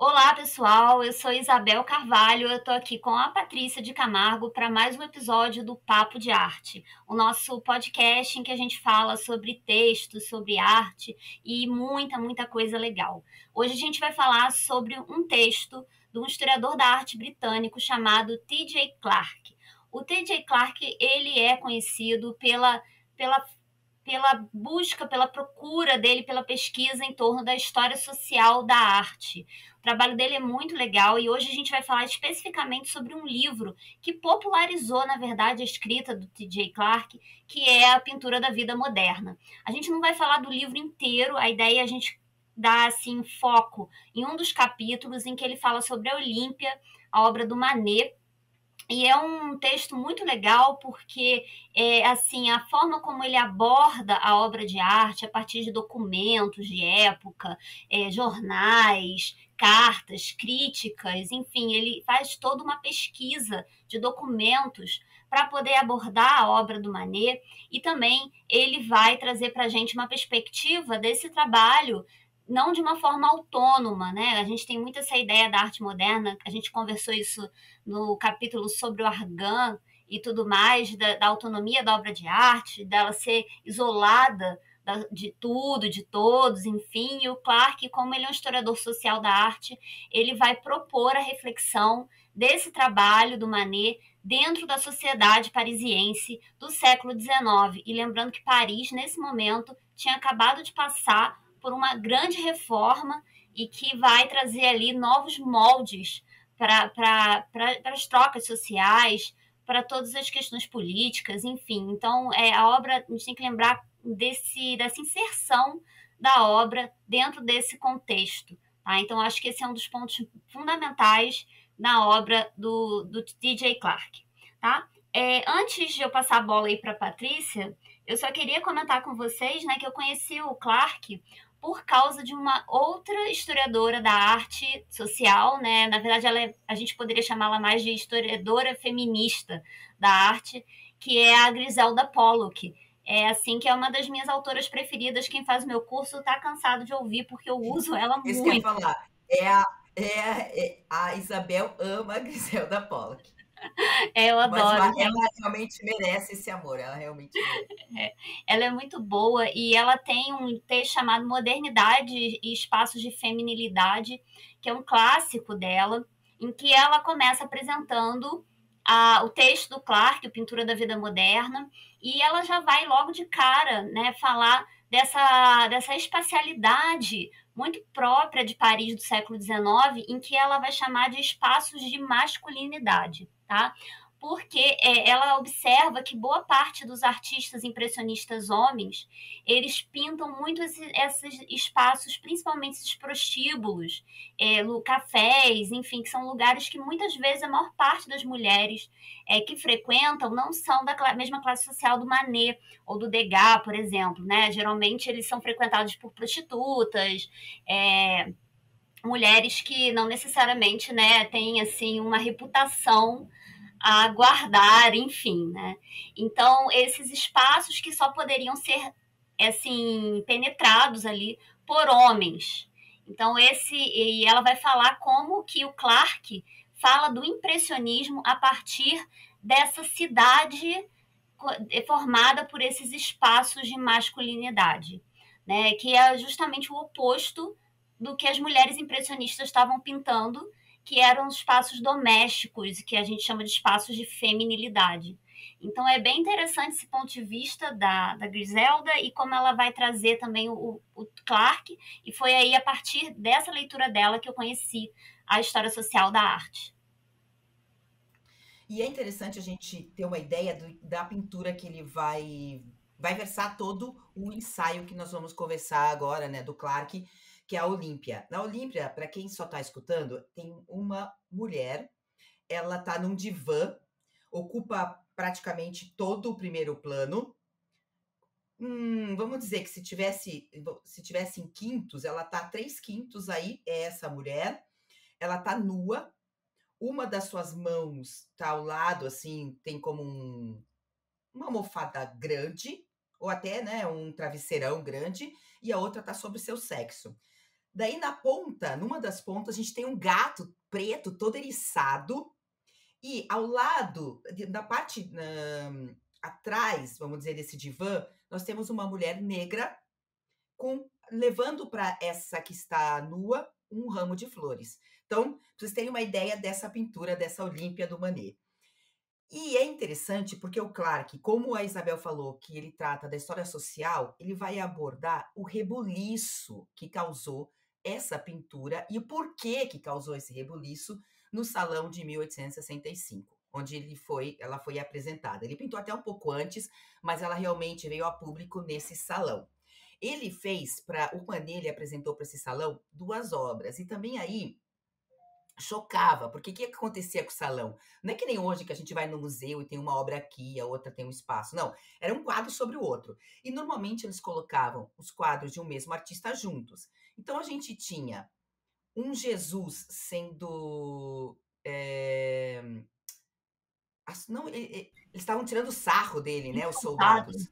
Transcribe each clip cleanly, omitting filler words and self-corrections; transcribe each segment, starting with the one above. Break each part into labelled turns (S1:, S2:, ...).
S1: Olá, pessoal. Eu sou Isabel Carvalho. Eu estou aqui com a Patrícia de Camargo para mais um episódio do Papo de Arte, o nosso podcast em que a gente fala sobre texto, sobre arte e muita coisa legal. Hoje a gente vai falar sobre um texto de um historiador da arte britânico chamado T.J. Clarke. O T.J. Clarke, ele é conhecido pela pela busca, pela procura dele, pela pesquisa em torno da história social da arte. O trabalho dele é muito legal e hoje a gente vai falar especificamente sobre um livro que popularizou, na verdade, a escrita do T.J. Clarke, que é a pintura da vida moderna. A gente não vai falar do livro inteiro, a ideia é a gente dar assim foco em um dos capítulos em que ele fala sobre a Olímpia, a obra do Manet, e é um texto muito legal porque assim a forma como ele aborda a obra de arte a partir de documentos de época, jornais, cartas, críticas, enfim, ele faz toda uma pesquisa de documentos para poder abordar a obra do Manet e também ele vai trazer para a gente uma perspectiva desse trabalho não de uma forma autônoma, né? A gente tem muito essa ideia da arte moderna, a gente conversou isso no capítulo sobre o Argan e tudo mais, da autonomia da obra de arte, dela ser isolada de tudo, de todos, enfim. E o Clarke, como ele é um historiador social da arte, ele vai propor a reflexão desse trabalho do Manet dentro da sociedade parisiense do século XIX. E lembrando que Paris, nesse momento, tinha acabado de passar por uma grande reforma e que vai trazer ali novos moldes para as trocas sociais, para todas as questões políticas, enfim. Então, a obra, a gente tem que lembrar dessa inserção da obra dentro desse contexto. Tá? Então, acho que esse é um dos pontos fundamentais na obra do T.J. Clarke. Tá? Antes de eu passar a bola aí para a Patrícia, eu só queria comentar com vocês, né, que eu conheci o Clarke por causa de uma outra historiadora da arte social, né? Na verdade, a gente poderia chamá-la mais de historiadora feminista da arte, que é a Griselda Pollock. É assim que é uma das minhas autoras preferidas. Quem faz o meu curso está cansado de ouvir porque eu uso ela
S2: Isso que eu ia
S1: muito.
S2: falar. A Isabel ama a Griselda Pollock.
S1: Eu
S2: Mas
S1: adoro,
S2: ela
S1: gente.
S2: realmente merece esse amor. Ela realmente merece.
S1: É, ela é muito boa e ela tem um texto chamado Modernidade e Espaços de Feminilidade, que é um clássico dela, em que ela começa apresentando o texto do Clarke, Pintura da Vida Moderna, e ela já vai logo de cara, né, falar dessa espacialidade muito própria de Paris do século XIX, em que ela vai chamar de espaços de masculinidade, tá? Porque ela observa que boa parte dos artistas impressionistas homens, eles pintam muito esses espaços, principalmente esses prostíbulos, cafés, enfim, que são lugares que muitas vezes a maior parte das mulheres que frequentam não são da mesma classe social do Manet ou do Degas, por exemplo, né? Geralmente eles são frequentados por prostitutas, mulheres que não necessariamente, né, têm assim uma reputação a guardar, enfim, né? Então, esses espaços que só poderiam ser, assim, penetrados ali por homens. Então, e ela vai falar como que o Clarke fala do impressionismo a partir dessa cidade formada por esses espaços de masculinidade, né? Que é justamente o oposto do que as mulheres impressionistas estavam pintando, que eram espaços domésticos, que a gente chama de espaços de feminilidade. Então é bem interessante esse ponto de vista da Griselda e como ela vai trazer também o Clarke, e foi aí a partir dessa leitura dela que eu conheci a história social da arte.
S2: E é interessante a gente ter uma ideia da pintura que ele vai versar todo o ensaio que nós vamos conversar agora, né, do Clarke, que é a Olímpia. Na Olímpia, para quem só está escutando, tem uma mulher, ela está num divã, ocupa praticamente todo o primeiro plano. Vamos dizer que se tivesse em quintos, ela tá 3/5 aí, é essa mulher. Ela tá nua, uma das suas mãos tá ao lado, assim, tem como uma almofada grande, ou até, né, um travesseirão grande, e a outra tá sobre o seu sexo. Daí na ponta, numa das pontas, a gente tem um gato preto todo eriçado e ao lado, da parte atrás, vamos dizer, desse divã, nós temos uma mulher negra levando para essa que está nua um ramo de flores. Então, pra vocês terem uma ideia dessa pintura, dessa Olímpia do Manet. E é interessante porque o Clark, como a Isabel falou, que ele trata da história social, ele vai abordar o rebuliço que causou essa pintura e o porquê que causou esse rebuliço no Salão de 1865, onde ela foi apresentada. Ele pintou até um pouco antes, mas ela realmente veio a público nesse salão. Ele fez o Manet, ele apresentou para esse salão 2 obras, e também aí chocava, porque o que acontecia com o salão? Não é que nem hoje que a gente vai no museu e tem uma obra aqui, a outra tem um espaço. Não, era um quadro sobre o outro. E normalmente eles colocavam os quadros de um mesmo artista juntos. Então a gente tinha um Jesus sendo. Não, eles estavam tirando sarro dele, né? Os
S1: Encantado.
S2: soldados.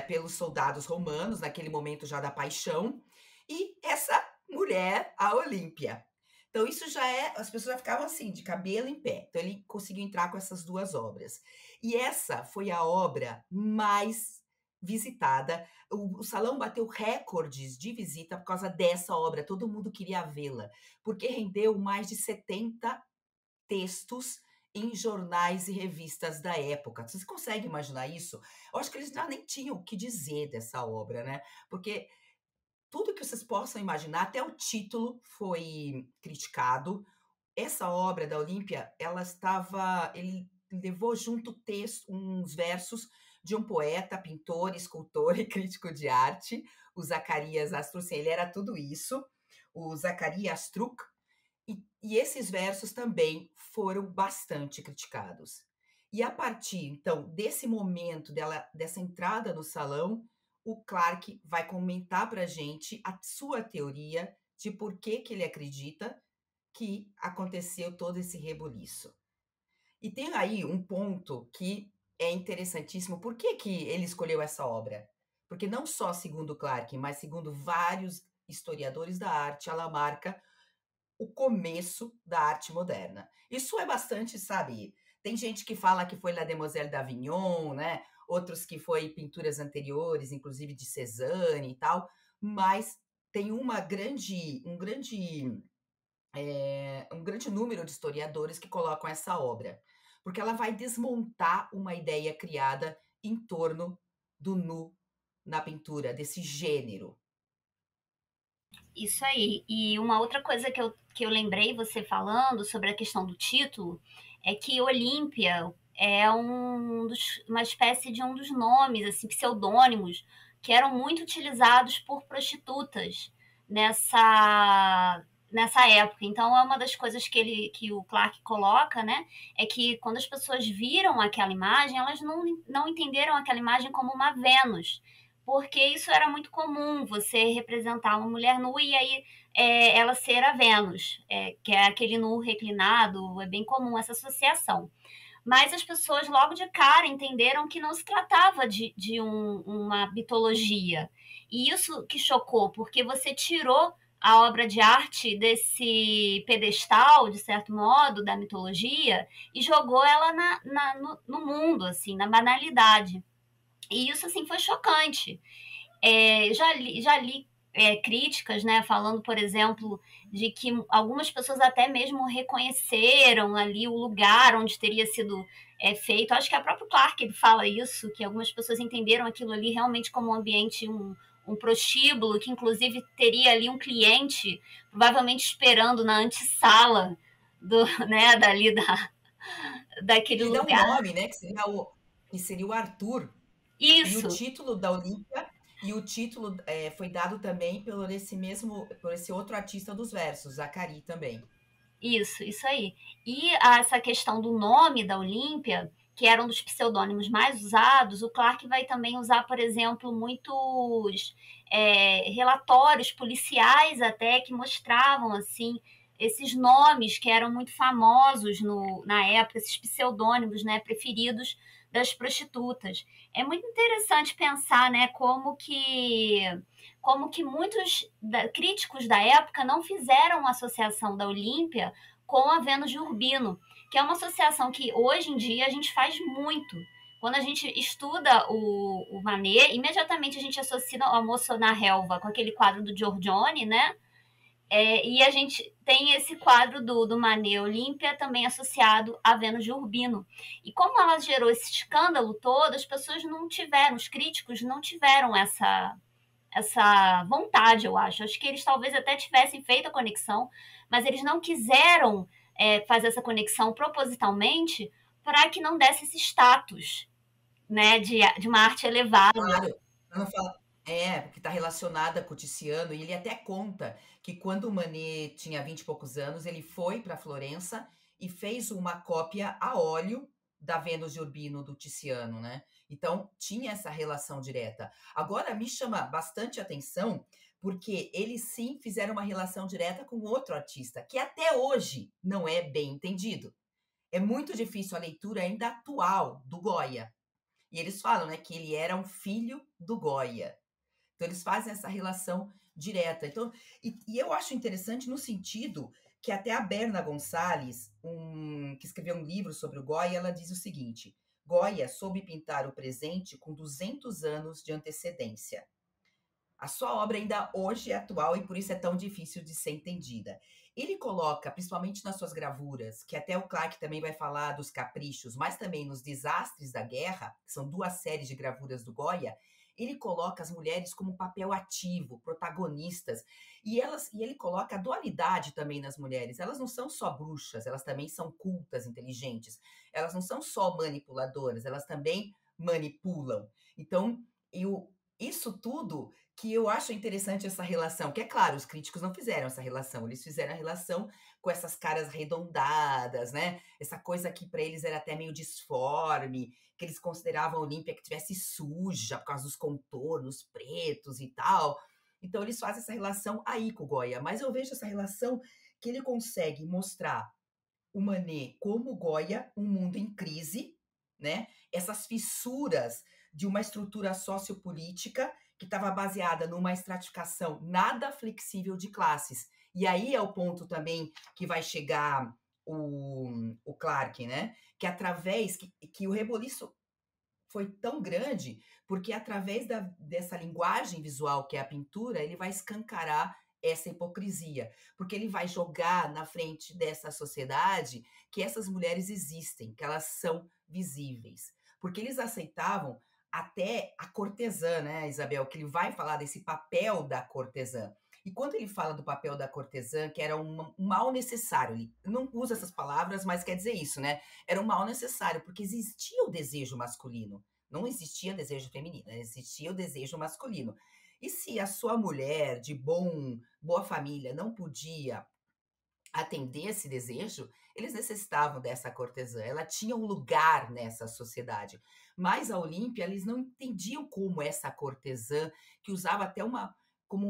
S2: Pelos soldados romanos, naquele momento já da paixão. E essa mulher, a Olímpia. Então, isso já as pessoas já ficavam assim, de cabelo em pé. Então, ele conseguiu entrar com essas 2 obras. E essa foi a obra mais visitada. O salão bateu recordes de visita por causa dessa obra. Todo mundo queria vê-la, porque rendeu mais de 70 textos em jornais e revistas da época. Você consegue imaginar isso? Eu acho que eles já nem tinham o que dizer dessa obra, né? Porque tudo que vocês possam imaginar, até o título foi criticado. Essa obra da Olímpia, ele levou junto uns versos de um poeta, pintor, escultor e crítico de arte, o Zacarias Astruc. Ele era tudo isso, o Zacarias Astruc, e esses versos também foram bastante criticados. E a partir, então, desse momento dessa entrada no salão, o Clark vai comentar para a gente a sua teoria de por que ele acredita que aconteceu todo esse rebuliço. E tem aí um ponto que é interessantíssimo. Por que ele escolheu essa obra? Porque não só segundo Clark, mas segundo vários historiadores da arte, ela marca o começo da arte moderna. Isso é bastante, sabe? Tem gente que fala que foi La Demoiselle d'Avignon, né? Outros que foi pinturas anteriores, inclusive de Cézanne e tal, mas tem um grande número de historiadores que colocam essa obra, porque ela vai desmontar uma ideia criada em torno do nu na pintura, desse gênero.
S1: Isso aí. E uma outra coisa que eu lembrei você falando sobre a questão do título é que Olímpia é uma espécie de um dos nomes, assim, pseudônimos, que eram muito utilizados por prostitutas nessa época. Então é uma das coisas que o Clark coloca, né? É que quando as pessoas viram aquela imagem, elas não entenderam aquela imagem como uma Vênus, porque isso era muito comum, você representar uma mulher nua e aí ela ser a Vênus, que é aquele nu reclinado, é bem comum essa associação. Mas as pessoas logo de cara entenderam que não se tratava de uma mitologia. E isso que chocou, porque você tirou a obra de arte desse pedestal, de certo modo, da mitologia, e jogou ela no mundo, assim, na banalidade. E isso, assim, foi chocante. Já li críticas, né, falando, por exemplo, de que algumas pessoas até mesmo reconheceram ali o lugar onde teria sido feito. Acho que a própria Clark ele fala isso, que algumas pessoas entenderam aquilo ali realmente como um ambiente, um prostíbulo, que inclusive teria ali um cliente, provavelmente esperando na antessala né, daquele
S2: Ele dá um
S1: lugar.
S2: nome, né, que seria o Arthur. E o
S1: Isso,
S2: título da Olímpia, foi dado também por esse outro artista dos versos, Zacari também.
S1: isso aí. E essa questão do nome da Olímpia, que era um dos pseudônimos mais usados, o Clark vai também usar, por exemplo, muitos relatórios policiais até que mostravam assim esses nomes que eram muito famosos na época, esses pseudônimos, né, preferidos das prostitutas. É muito interessante pensar, né, como que muitos críticos da época não fizeram uma associação da Olímpia com a Vênus de Urbino, que é uma associação que hoje em dia a gente faz muito. Quando a gente estuda o Manet, imediatamente a gente associa o Almoço na Relva com aquele quadro do Giorgione, né? E a gente tem esse quadro do Manet Olímpia também associado à Vênus de Urbino. E como ela gerou esse escândalo todo, as pessoas não tiveram, os críticos não tiveram essa vontade, eu acho. Acho que eles talvez até tivessem feito a conexão, mas eles não quiseram fazer essa conexão propositalmente para que não desse esse status, né, de uma arte elevada.
S2: Claro, pra não falar porque está relacionada com o Tiziano, e ele até conta que quando o Manet tinha 20 e poucos anos, ele foi para Florença e fez uma cópia a óleo da Vênus de Urbino do Tiziano, né? Então tinha essa relação direta. Agora me chama bastante atenção porque eles sim fizeram uma relação direta com outro artista, que até hoje não é bem entendido. É muito difícil a leitura ainda atual do Goya. E eles falam, né, que ele era um filho do Goya. Então eles fazem essa relação direta. Então, e eu acho interessante no sentido que até a Berna Gonçalves, que escreveu um livro sobre o Goya, ela diz o seguinte: Goya soube pintar o presente com 200 anos de antecedência. A sua obra ainda hoje é atual e por isso é tão difícil de ser entendida. Ele coloca, principalmente nas suas gravuras, que até o Clark também vai falar dos caprichos, mas também nos Desastres da Guerra, que são 2 séries de gravuras do Goya, ele coloca as mulheres como papel ativo, protagonistas, e ele coloca a dualidade também nas mulheres. Elas não são só bruxas, elas também são cultas, inteligentes. Elas não são só manipuladoras, elas também manipulam. Então, isso tudo que eu acho interessante essa relação, que é claro, os críticos não fizeram essa relação, eles fizeram a relação com essas caras arredondadas, né? Essa coisa que para eles era até meio disforme, que eles consideravam a Olímpia que tivesse suja por causa dos contornos pretos e tal. Então eles fazem essa relação aí com o Goya, mas eu vejo essa relação que ele consegue mostrar o Manet como o Goya, um mundo em crise, né? Essas fissuras de uma estrutura sociopolítica que estava baseada numa estratificação nada flexível de classes. E aí é o ponto também que vai chegar o Clark, né? Que através que o reboliço foi tão grande, porque através dessa linguagem visual que é a pintura, ele vai escancarar essa hipocrisia, porque ele vai jogar na frente dessa sociedade que essas mulheres existem, que elas são visíveis, porque eles aceitavam até a cortesã, né, Isabel, que ele vai falar desse papel da cortesã. E quando ele fala do papel da cortesã, que era um mal necessário, ele não usa essas palavras, mas quer dizer isso, né? Era um mal necessário, porque existia o desejo masculino, não existia desejo feminino, existia o desejo masculino. E se a sua mulher de boa família não podia atender esse desejo, eles necessitavam dessa cortesã. Ela tinha um lugar nessa sociedade. Mas a Olímpia, eles não entendiam como essa cortesã, que usava até como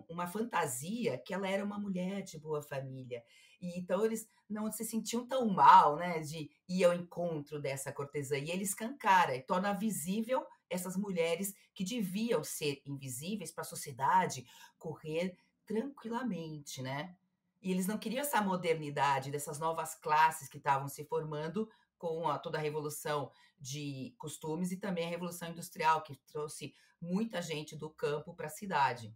S2: uma fantasia que ela era uma mulher de boa família. E então eles não se sentiam tão mal, né, de ir ao encontro dessa cortesã. E ele escancara e torna visível essas mulheres que deviam ser invisíveis para a sociedade correr tranquilamente, né? E eles não queriam essa modernidade dessas novas classes que estavam se formando com toda a revolução de costumes e também a revolução industrial, que trouxe muita gente do campo para a cidade.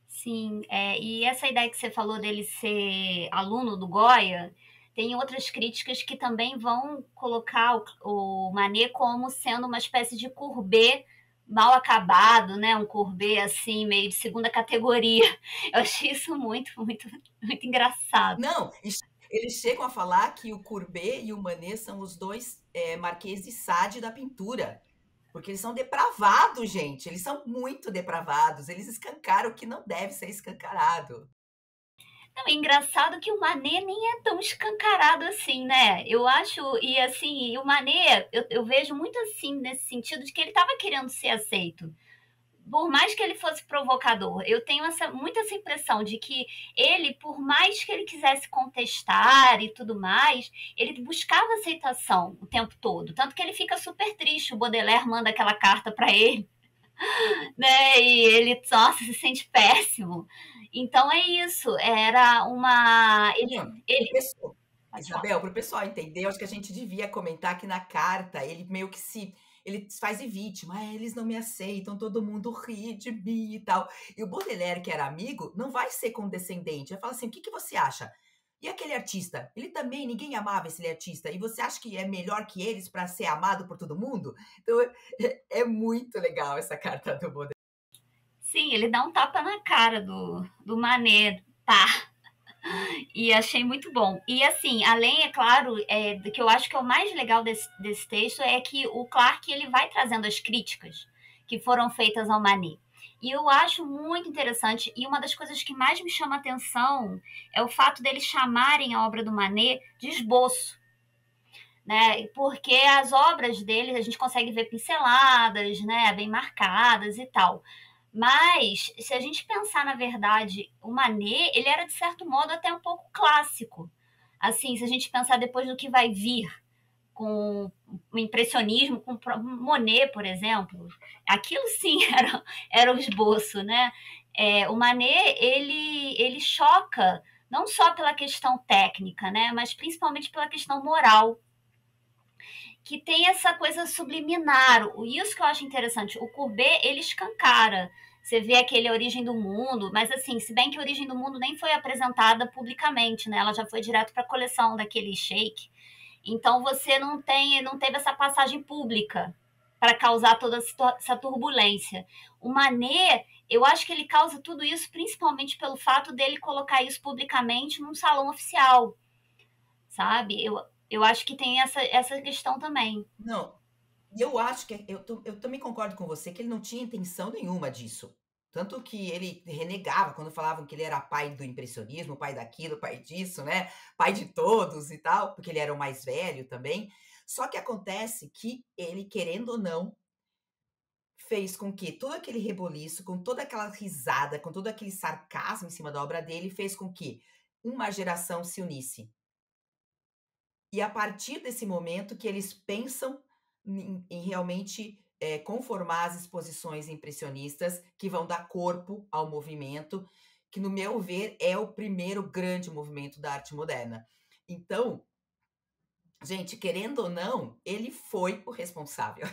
S1: Sim, e essa ideia que você falou dele ser aluno do Goya, tem outras críticas que também vão colocar o Manet como sendo uma espécie de Courbet mal acabado, né? Um Courbet assim, meio de segunda categoria. Eu achei isso muito, muito, muito engraçado.
S2: Não, eles chegam a falar que o Courbet e o Manet são os dois Marquês de Sade da pintura. Porque eles são depravados, gente. Eles são muito depravados. Eles escancaram o que não deve ser escancarado.
S1: Não, é engraçado que o Manet nem é tão escancarado assim, né? Eu acho, e assim, o Manet, eu vejo muito assim, nesse sentido de que ele estava querendo ser aceito. por mais que ele fosse provocador, eu tenho muito essa impressão de que ele, por mais que ele quisesse contestar e tudo mais, ele buscava aceitação o tempo todo. Tanto que ele fica super triste. O Baudelaire manda aquela carta para ele, né? E ele, nossa, se sente péssimo. Então é isso. Era uma.
S2: Não, o
S1: Ele...
S2: pessoal,
S1: Pode falar.
S2: Isabel, para o pessoal entender, eu acho que a gente devia comentar que na carta ele meio que ele faz de vítima, eles não me aceitam, todo mundo ri de mim e tal. E o Baudelaire, que era amigo, não vai ser condescendente, vai falar assim, o que que você acha? E aquele artista? Ele também, ninguém amava esse artista, e você acha que é melhor que eles para ser amado por todo mundo? Então é muito legal essa carta do Baudelaire.
S1: Sim, ele dá um tapa na cara do Manet, tá? E achei muito bom. E assim, além, é claro, do que eu acho que é o mais legal desse texto é que o Clarke ele vai trazendo as críticas que foram feitas ao Manet. E eu acho muito interessante, e uma das coisas que mais me chama a atenção é o fato deles chamarem a obra do Manet de esboço. Né? Porque as obras dele a gente consegue ver pinceladas, né? Bem marcadas e tal. Mas, se a gente pensar, na verdade, o Manet, ele era, de certo modo, até um pouco clássico. Assim, se a gente pensar depois do que vai vir com o impressionismo, com Monet, por exemplo, aquilo sim era o esboço, né? O Manet, ele choca não só pela questão técnica, né? Mas principalmente pela questão moral, que tem essa coisa subliminar. Isso que eu acho interessante. O Courbet, ele escancara. Você vê aquele Origem do Mundo, mas assim, se bem que a Origem do Mundo nem foi apresentada publicamente, né? Ela já foi direto para a coleção daquele Sheik. Então você não teve essa passagem pública para causar toda essa turbulência. O Manet, eu acho que ele causa tudo isso principalmente pelo fato dele colocar isso publicamente num salão oficial, sabe? Eu acho que tem essa questão também.
S2: Não, e eu acho que eu também concordo com você que ele não tinha intenção nenhuma disso. Tanto que ele renegava quando falavam que ele era pai do impressionismo, pai daquilo, pai disso, né? Pai de todos e tal, porque ele era o mais velho também. Só que acontece que ele, querendo ou não, fez com que todo aquele reboliço, com toda aquela risada, com todo aquele sarcasmo em cima da obra dele, fez com que uma geração se unisse. E a partir desse momento que eles pensam em realmente, conformar as exposições impressionistas que vão dar corpo ao movimento, que no meu ver é o primeiro grande movimento da arte moderna. Então, gente, querendo ou não, ele foi o responsável,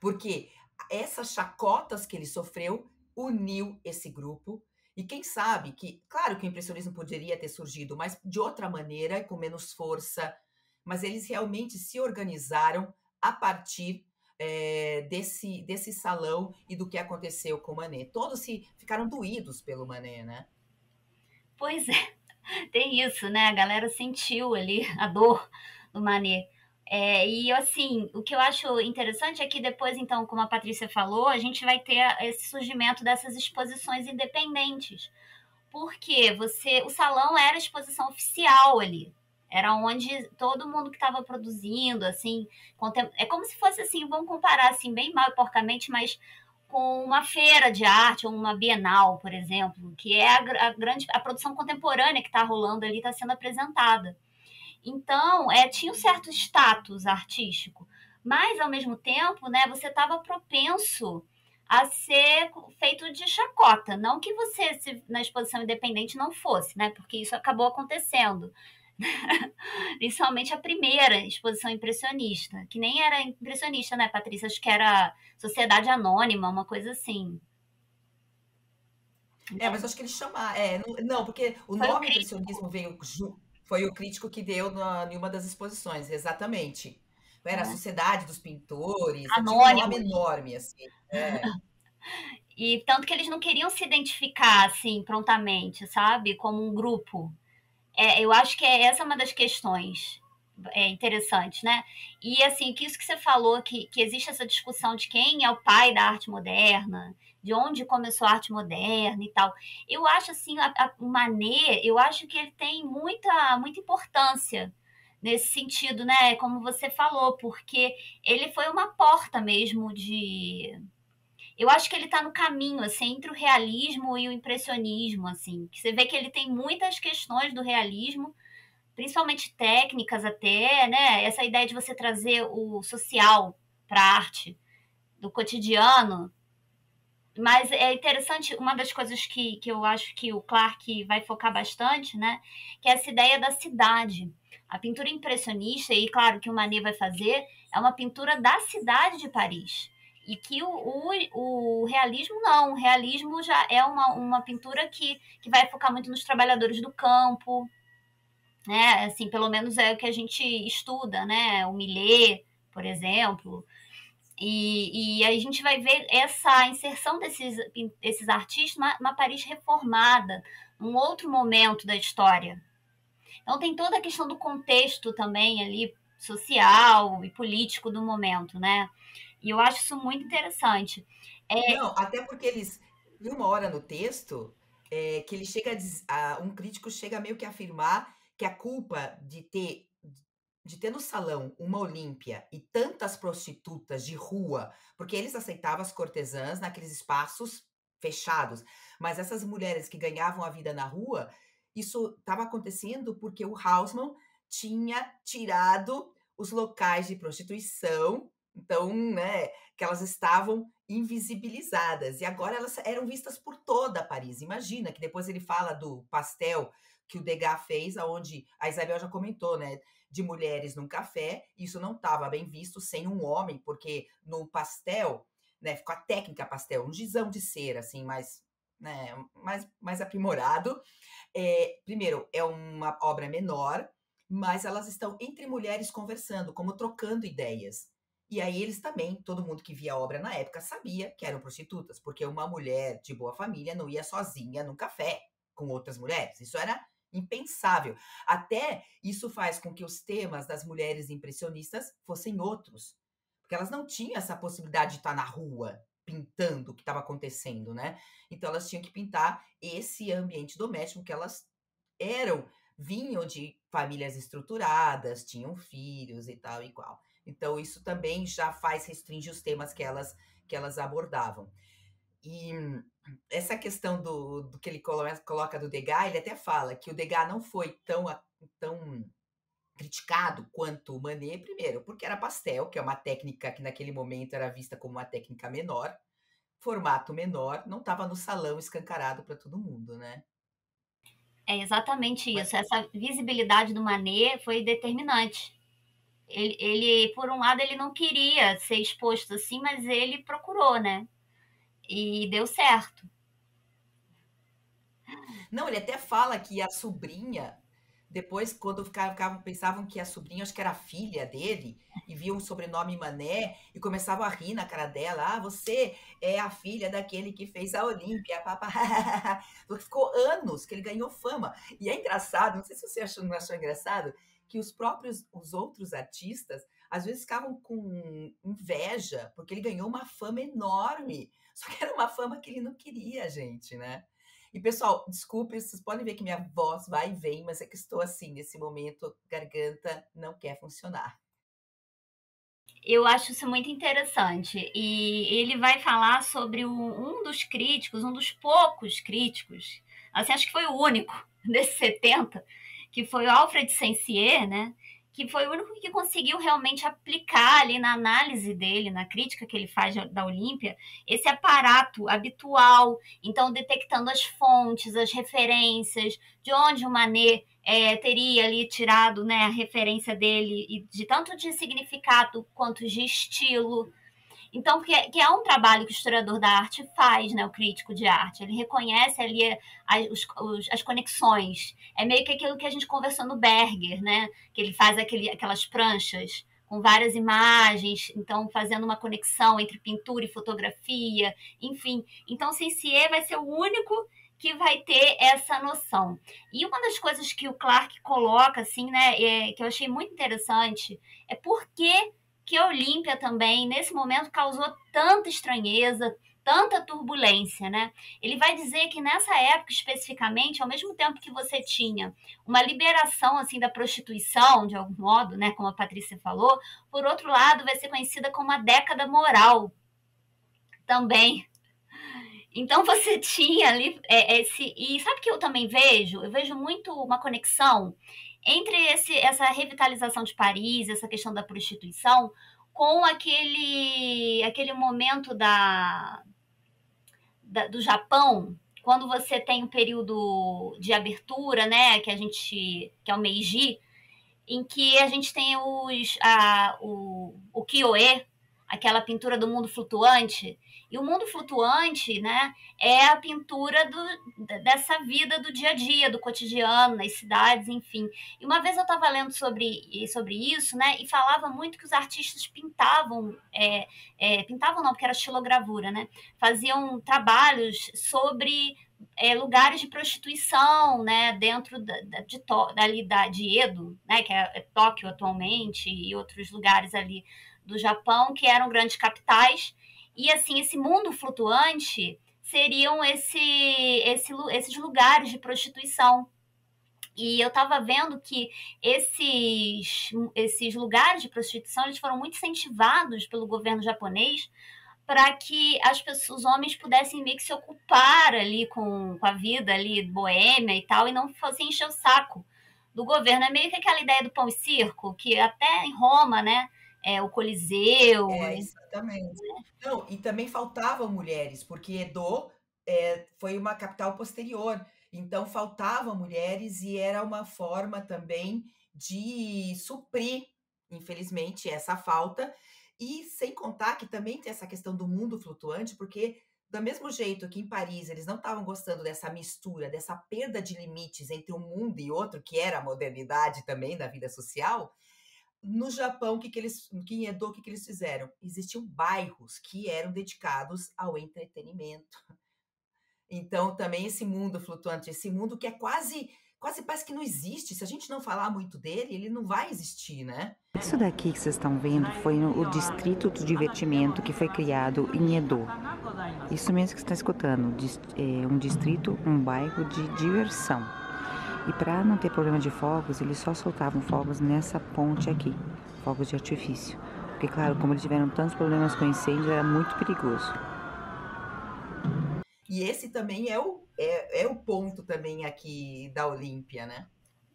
S2: porque essas chacotas que ele sofreu uniu esse grupo e quem sabe que claro que o impressionismo poderia ter surgido, mas de outra maneira, com menos força, mas eles realmente se organizaram a partir, desse salão e do que aconteceu com o Manet. Todos se ficaram doídos pelo Manet, né.
S1: Pois é, tem isso, né? A galera sentiu ali a dor do Manet. E assim, o que eu acho interessante é que depois, então, como a Patrícia falou, a gente vai ter esse surgimento dessas exposições independentes. Porque o salão era a exposição oficial ali. Era onde todo mundo que estava produzindo, assim, é como se fosse assim, vamos comparar assim, bem mal e porcamente, mas com uma feira de arte ou uma bienal, por exemplo, que é a produção contemporânea que está rolando ali, está sendo apresentada. Então, tinha um certo status artístico, mas ao mesmo tempo, né, você estava propenso a ser feito de chacota. Não que você, na exposição independente, não fosse, né, porque isso acabou acontecendo. Principalmente a primeira exposição impressionista, que nem era impressionista, né, Patrícia? Acho que era Sociedade Anônima, uma coisa assim.
S2: Mas acho que ele chama não, porque o
S1: Foi o
S2: nome
S1: crítico
S2: impressionismo veio foi o crítico que deu em uma das exposições, exatamente. Era a
S1: né?
S2: Sociedade dos Pintores, tinha um nome
S1: Anônimos.
S2: enorme, assim. É.
S1: E tanto que eles não queriam se identificar assim prontamente, sabe? Como um grupo. Eu acho que essa é uma das questões interessantes, né? E assim, que isso que você falou, que existe essa discussão de quem é o pai da arte moderna, de onde começou a arte moderna e tal. Eu acho assim, o Manet, eu acho que ele tem muita importância nesse sentido, né? Como você falou, porque ele foi uma porta mesmo de eu acho que ele está no caminho, assim, entre o realismo e o impressionismo, assim. Que você vê que ele tem muitas questões do realismo, principalmente técnicas até, né? Essa ideia de você trazer o social para a arte, do cotidiano. Mas é interessante, uma das coisas que eu acho que o Clark vai focar bastante, né? Que é essa ideia da cidade. A pintura impressionista, e claro que o Manet vai fazer, é uma pintura da cidade de Paris. E que o realismo não, o realismo já é uma pintura que vai focar muito nos trabalhadores do campo, né? Assim, pelo menos é o que a gente estuda, né? O Millet, por exemplo. E a gente vai ver essa inserção desses artistas numa Paris reformada, num outro momento da história. Então tem toda a questão do contexto também ali, social e político do momento, né? E eu acho isso muito interessante. É,
S2: Não, até porque eles tem uma hora no texto, que ele chega um crítico chega meio que a afirmar que a culpa de ter no salão uma Olímpia e tantas prostitutas de rua, porque eles aceitavam as cortesãs naqueles espaços fechados, mas essas mulheres que ganhavam a vida na rua, isso estava acontecendo porque o Haussmann tinha tirado os locais de prostituição, então, né, que elas estavam invisibilizadas. E agora elas eram vistas por toda Paris. Imagina que depois ele fala do pastel que o Degas fez, aonde a Isabel já comentou, né? De mulheres num café, isso não estava bem visto sem um homem, porque no pastel, né, com a técnica pastel, um gizão de cera, assim, mais, né, mais aprimorado. Primeiro, é uma obra menor, mas elas estão entre mulheres conversando, como trocando ideias. E aí eles também, todo mundo que via a obra na época sabia que eram prostitutas, porque uma mulher de boa família não ia sozinha num café com outras mulheres. Isso era impensável. Até isso faz com que os temas das mulheres impressionistas fossem outros, porque elas não tinham essa possibilidade de estar na rua pintando o que estava acontecendo, né? Então elas tinham que pintar esse ambiente doméstico que elas eram, vinham de famílias estruturadas, tinham filhos e tal e qual. Então, isso também já faz restringir os temas que elas abordavam. E essa questão do que ele coloca do Degas, ele até fala que o Degas não foi tão criticado quanto o Manet, primeiro, porque era pastel, que é uma técnica que naquele momento era vista como uma técnica menor, formato menor, não estava no salão escancarado para todo mundo, né?
S1: é exatamente
S2: Mas
S1: isso. Essa visibilidade do Manet foi determinante. Por um lado, ele não queria ser exposto assim, mas ele procurou, né? E deu certo.
S2: não, ele até fala que a sobrinha, depois, quando pensavam que a sobrinha, acho que era a filha dele, e viam o sobrenome Mané, e começavam a rir na cara dela. Ah, você é a filha daquele que fez a Olímpia, papá. Porque ficou anos que ele ganhou fama. E é engraçado, não sei se você não achou engraçado, que os outros artistas, às vezes ficavam com inveja, porque ele ganhou uma fama enorme. Só que era uma fama que ele não queria, gente, né? E, pessoal, desculpe, vocês podem ver que minha voz vai e vem, mas é que estou assim, nesse momento, garganta não quer funcionar.
S1: Eu acho isso muito interessante. E ele vai falar sobre um dos críticos, um dos poucos críticos, assim, acho que foi o único desses 70, que foi o Alfred Sensier, né? Que foi o único que conseguiu realmente aplicar ali na análise dele, na crítica que ele faz da Olímpia, esse aparato habitual, então detectando as fontes, as referências, de onde o Manet teria ali tirado, né, a referência dele, e de tanto de significado quanto de estilo. Então, que é um trabalho que o historiador da arte faz, né, o crítico de arte. Ele reconhece ali as conexões. É meio que aquilo que a gente conversou no Berger, né, que ele faz aquelas pranchas com várias imagens, então fazendo uma conexão entre pintura e fotografia, enfim. Então, Sensier vai ser o único que vai ter essa noção. E uma das coisas que o Clark coloca, assim, né, que eu achei muito interessante, é por que a Olímpia também, nesse momento, causou tanta estranheza, tanta turbulência, né? Ele vai dizer que nessa época especificamente, ao mesmo tempo que você tinha uma liberação assim da prostituição, de algum modo, né, como a Patrícia falou, por outro lado, vai ser conhecida como a década moral também. Então você tinha ali esse. E sabe o que eu também vejo? Eu vejo muito uma conexão entre essa revitalização de Paris, essa questão da prostituição, com aquele momento do Japão, quando você tem um período de abertura, né, que é o Meiji, em que a gente tem o Kyoe, aquela pintura do mundo flutuante. E o mundo flutuante, né, é a pintura dessa vida do dia a dia, do cotidiano, nas cidades, enfim. E uma vez eu estava lendo sobre isso, né, e falava muito que os artistas pintavam, pintavam não, porque era estilogravura, né, faziam trabalhos sobre lugares de prostituição, né, dentro de Edo, né, que é Tóquio atualmente, e outros lugares ali do Japão, que eram grandes capitais. E assim, esse mundo flutuante seriam esses lugares de prostituição. E eu estava vendo que esses lugares de prostituição eles foram muito incentivados pelo governo japonês para que os homens pudessem meio que se ocupar ali com a vida ali boêmia e tal, e não fossem encher o saco do governo. É meio que aquela ideia do pão e circo, que até em Roma, né, o Coliseu.
S2: É, exatamente. Não, e também faltavam mulheres, porque Edo foi uma capital posterior, então faltavam mulheres e era uma forma também de suprir, infelizmente, essa falta. E sem contar que também tem essa questão do mundo flutuante, porque do mesmo jeito que em Paris eles não estavam gostando dessa mistura, dessa perda de limites entre um mundo e outro, que era a modernidade também da vida social, no Japão, em Edo, o que eles fizeram? Existiam bairros que eram dedicados ao entretenimento. Então, também esse mundo flutuante, esse mundo que é quase parece que não existe. Se a gente não falar muito dele, ele não vai existir, né?
S3: Isso daqui que vocês estão vendo foi o distrito do divertimento que foi criado em Edo. Isso mesmo que você está escutando, é um distrito, um bairro de diversão. E para não ter problema de fogos, eles só soltavam fogos nessa ponte aqui, fogos de artifício. Porque, claro, como eles tiveram tantos problemas com incêndio, era muito perigoso.
S2: E esse também é o ponto também aqui da Olímpia, né?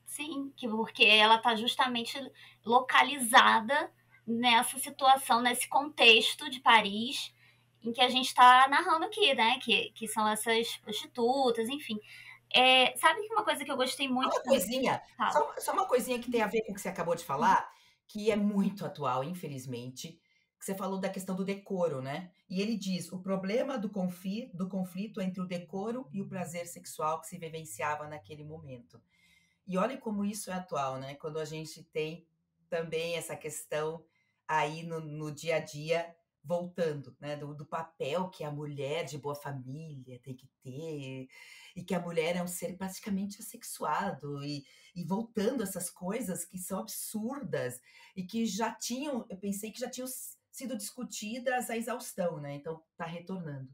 S1: Sim, porque ela está justamente localizada nessa situação, nesse contexto de Paris, em que a gente está narrando aqui, né? Que são essas prostitutas, enfim. Sabe que uma coisa que eu gostei muito
S2: Uma
S1: também.
S2: coisinha, só uma coisinha que tem a ver com o que você acabou de falar, que é muito atual, infelizmente, que você falou da questão do decoro, né? E ele diz: o problema do conflito entre o decoro e o prazer sexual que se vivenciava naquele momento. E olha como isso é atual, né? Quando a gente tem também essa questão aí no dia a dia voltando, né? Do papel que a mulher de boa família tem que ter, e que a mulher é um ser praticamente assexuado, e voltando essas coisas que são absurdas e que eu pensei que já tinham sido discutidas à exaustão, né? Então tá retornando.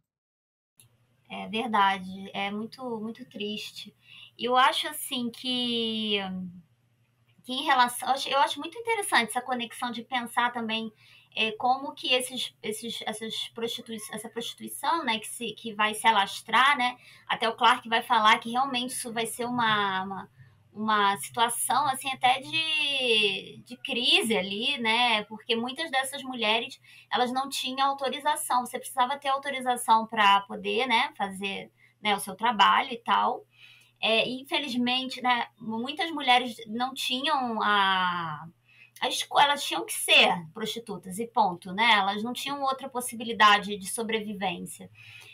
S1: É verdade, é muito, muito triste. Eu acho assim que em relação. Eu acho muito interessante essa conexão de pensar também como que essa prostituição, né, que vai se alastrar, né? Até o Clark vai falar que realmente isso vai ser uma situação assim até de crise ali, né? Porque muitas dessas mulheres elas não tinham autorização. Você precisava ter autorização para poder, né, fazer, né, o seu trabalho e tal. Infelizmente, né, muitas mulheres não tinham elas tinham que ser prostitutas e ponto, né? Elas não tinham outra possibilidade de sobrevivência.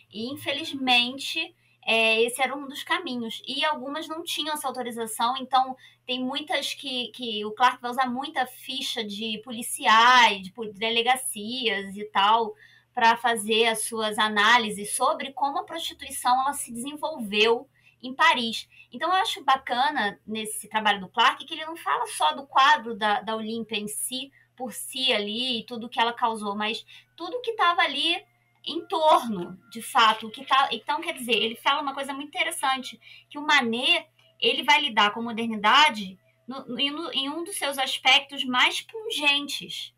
S1: E infelizmente esse era um dos caminhos. E algumas não tinham essa autorização, então tem muitas que o Clark vai usar muita ficha de policiais, de delegacias e tal, para fazer as suas análises sobre como a prostituição ela se desenvolveu em Paris. Então eu acho bacana nesse trabalho do Clark que ele não fala só do quadro da Olímpia em si, por si ali, e tudo que ela causou, mas tudo que estava ali em torno, de fato, o que tá. Então, quer dizer, ele fala uma coisa muito interessante, que o Manet ele vai lidar com a modernidade em um dos seus aspectos mais pungentes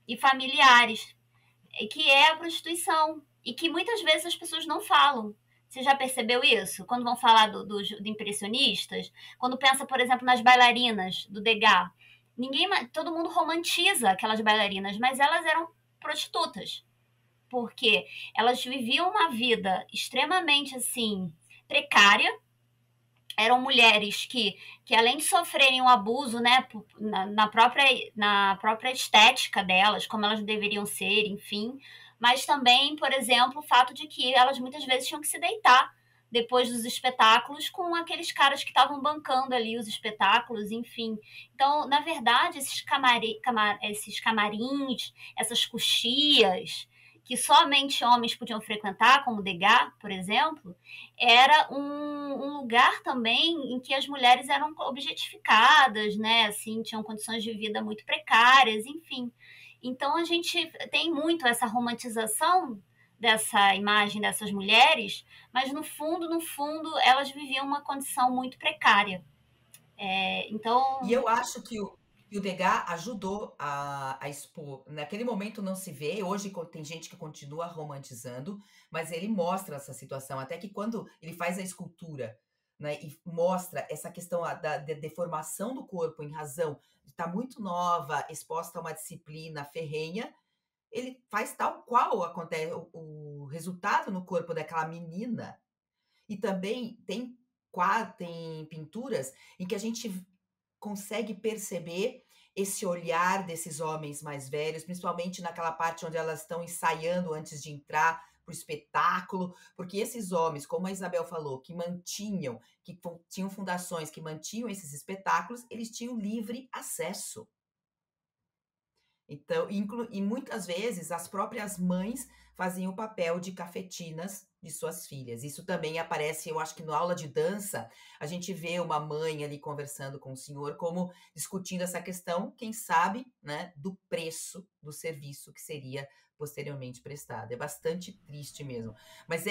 S1: e familiares, que é a prostituição. e que muitas vezes as pessoas não falam. Você já percebeu isso? Quando vão falar de impressionistas, quando pensa, por exemplo, nas bailarinas do Degas, todo mundo romantiza aquelas bailarinas, mas elas eram prostitutas, porque elas viviam uma vida extremamente assim precária. Eram mulheres que além de sofrerem um abuso, né, na própria estética delas, como elas deveriam ser, enfim, mas também, por exemplo, o fato de que elas muitas vezes tinham que se deitar depois dos espetáculos com aqueles caras que estavam bancando ali os espetáculos, enfim. Então, na verdade, esses camarins, essas coxias que somente homens podiam frequentar, como Degas, por exemplo, era um lugar também em que as mulheres eram objetificadas, né? Assim, tinham condições de vida muito precárias, enfim. Então a gente tem muito essa romantização dessa imagem dessas mulheres, mas no fundo, elas viviam uma condição muito precária.
S2: E
S1: Então,
S2: eu acho que o Degas ajudou a expor. Naquele momento não se vê, hoje tem gente que continua romantizando, mas ele mostra essa situação. Até que quando ele faz a escultura, né, e mostra essa questão da deformação do corpo em razão de estar muito nova, exposta a uma disciplina ferrenha, ele faz tal qual acontece o resultado no corpo daquela menina. E também tem pinturas em que a gente consegue perceber esse olhar desses homens mais velhos, principalmente naquela parte onde elas estão ensaiando antes de entrar para o espetáculo, porque esses homens, como a Isabel falou, que tinham fundações que mantinham esses espetáculos, eles tinham livre acesso. Então, e muitas vezes as próprias mães faziam o papel de cafetinas de suas filhas. Isso também aparece, eu acho que na aula de dança, a gente vê uma mãe ali conversando com o senhor, como discutindo essa questão, quem sabe, né, do preço do serviço que seria posteriormente prestado. É bastante triste mesmo. Mas